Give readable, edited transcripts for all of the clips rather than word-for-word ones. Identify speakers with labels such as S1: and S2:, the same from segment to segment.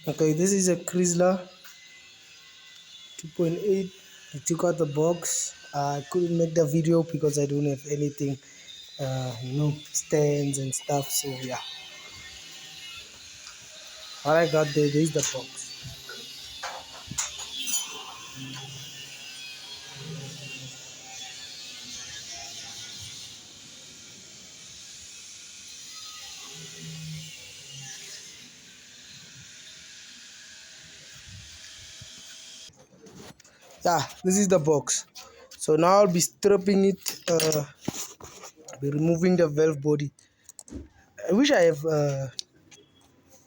S1: Okay, this is a Chrysler 2.8. I took out the box. I couldn't make the video because I don't have anything, stands and stuff. So yeah, what I got there's the box. Yeah, this is the box. So now I'll be stripping it, be removing the valve body. I wish I have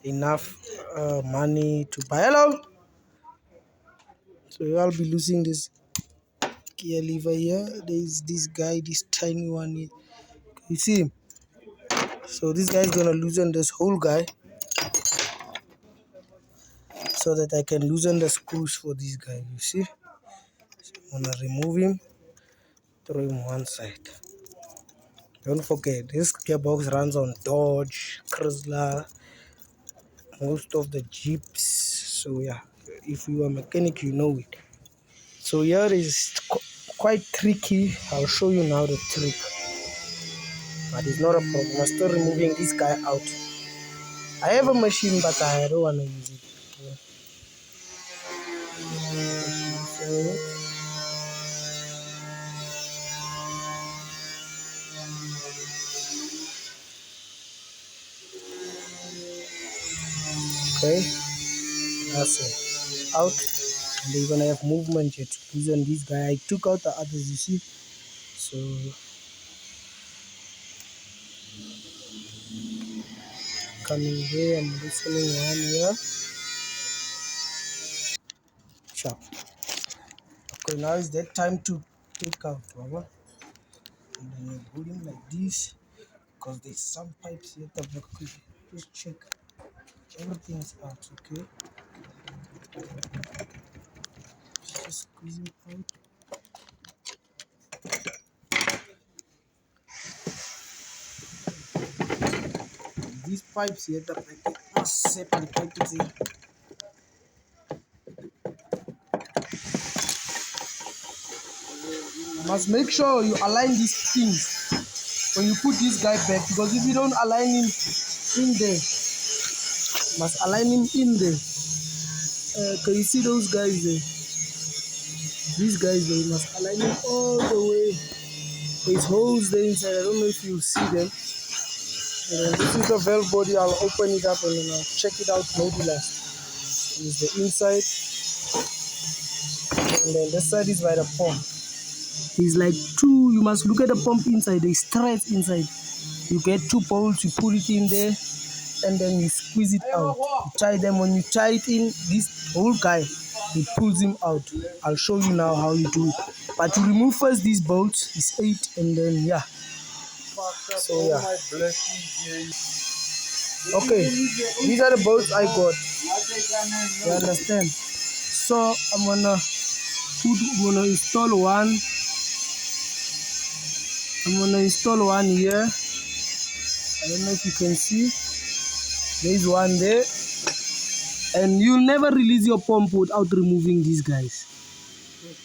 S1: enough money to buy. Hello. So I'll be losing this gear lever here. There's this guy, this tiny one here. You see him? So this guy is gonna loosen this whole guy so that I can loosen the screws for this guy. You see? So I'm gonna remove him, throw him one side. Don't forget, this gearbox runs on Dodge, Chrysler, most of the Jeeps. So yeah, if you are a mechanic, you know it. So here is quite tricky. I'll show you now the trick. But it's not a problem. I'm still removing this guy out. I have a machine, but I don't want to use it. Okay, that's it. Out. And you're gonna have movement here to loosen this guy. I took out the others, you see. So coming here, I'm loosening one here. Sharp. Okay, now is that time to take out, Baba. And then you put him like this, because there's some pipes here at the back. Just check everything is out, okay? Just squeeze him out. These pipes here at the back are separated. You must make sure you align these things when you put this guy back, because if you don't align him in there, you must align him in there. Can you see those guys there? These guys there, you must align him all the way. There's holes there inside. I don't know if you'll see them. And this is the valve body. I'll open it up and then I'll check it out maybe last. And it's the inside. And then this side is by the pump. It's like two, you must look at the pump inside, there's threads inside. You get two bolts, you put it in there, and then you squeeze it out. You tie them. When you tie it in, this whole guy, it pulls him out. I'll show you now how you do it. But to remove first these bolts, it's 8, and then yeah. So yeah. Okay, these are the bolts I got. You understand? So I'm gonna install one. I'm gonna install one here. I don't know if you can see. There's one there. And you'll never release your pump without removing these guys.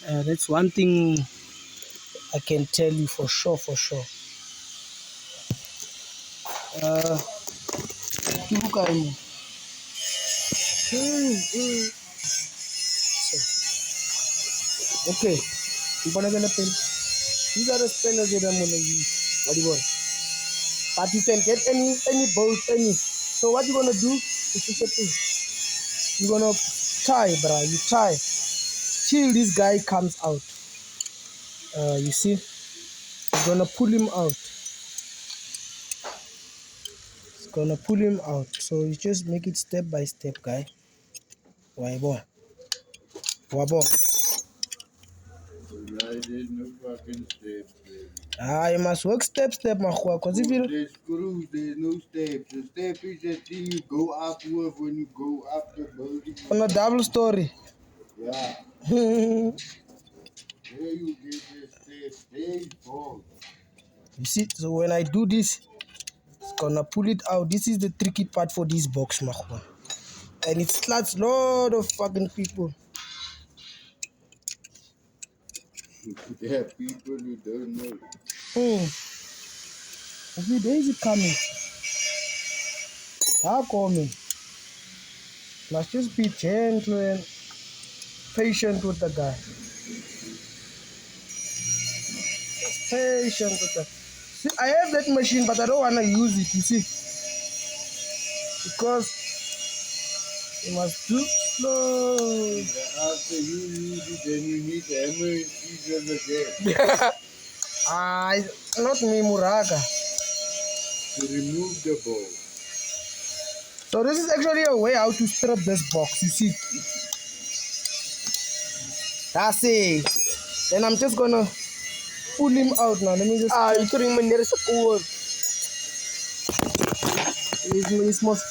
S1: That's one thing I can tell you for sure. Okay, these are the spanners that I'm gonna use. What do you want? But you can get any bolt, any. So what you're gonna do is you're gonna tie, bruh. You tie till this guy comes out. You see, you're gonna pull him out. It's gonna pull him out. So you just make it step by step, guy. Wabo.
S2: There's no fucking steps.
S1: You must work step, mahua. Cause if you
S2: there's screws, there's no steps. The step is the thing you go up with when you go up the building.
S1: on a double story.
S2: Yeah. There you get the steps. There you go.
S1: You see, so when I do this, it's gonna pull it out. This is the tricky part for this box, mahua. And it sluts lot of fucking people.
S2: There are people who don't know.
S1: A few days it coming. How coming? Must just be gentle and patient with the guy. Just patient with the. See, I have that machine, but I don't wanna use it. You see, because you must do slow.
S2: After you use it, then you need to hammer and chisel again
S1: Not me, Muraga.
S2: to remove the ball.
S1: So this is actually a way how to strip this box. You see, that's it. Then I'm just gonna pull him out now. Let me just.
S3: You couldn't even near support.
S1: It's most.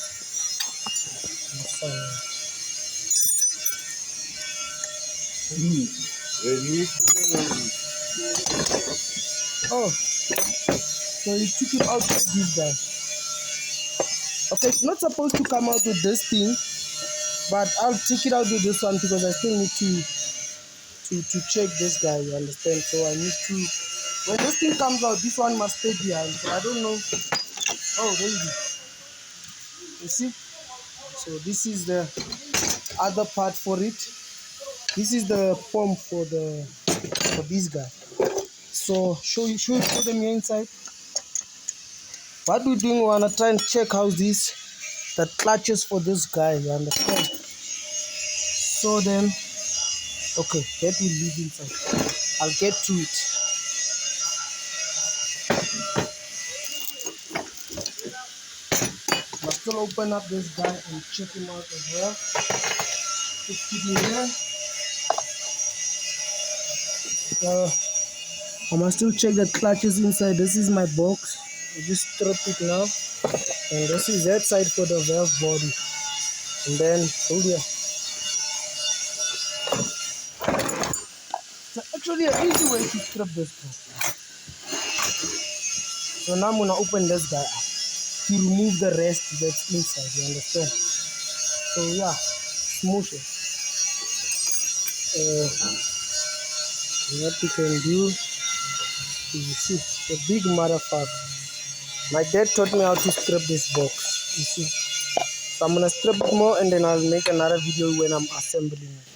S2: Remove
S1: Oh, so you took him out with this guy. Okay, it's not supposed to come out with this thing, but I'll take it out with this one because I still need to check this guy. You understand? So I need to. When this thing comes out, this one must stay behind. So I don't know. Oh, there you go. You see? So this is the other part for it. This is the pump for this guy. So show them here inside. What we're doing, we wanna try and check how the clutches for this guy, you understand? So then, okay, that will leave inside. I'll get to it. Must still open up this guy and check him out as well. Just keep him here. I must still check the clutches inside. This is my box. I just strip it now. And this is that side for the valve body. And then, hold here. So actually an easy way to strip this box. So now I'm gonna open this guy up to remove the rest that's inside, you understand? So yeah, smooth it. What you can do is, you see, a big motherfucker. My dad taught me how to strip this box, you see. So I'm gonna strip it more and then I'll make another video when I'm assembling it.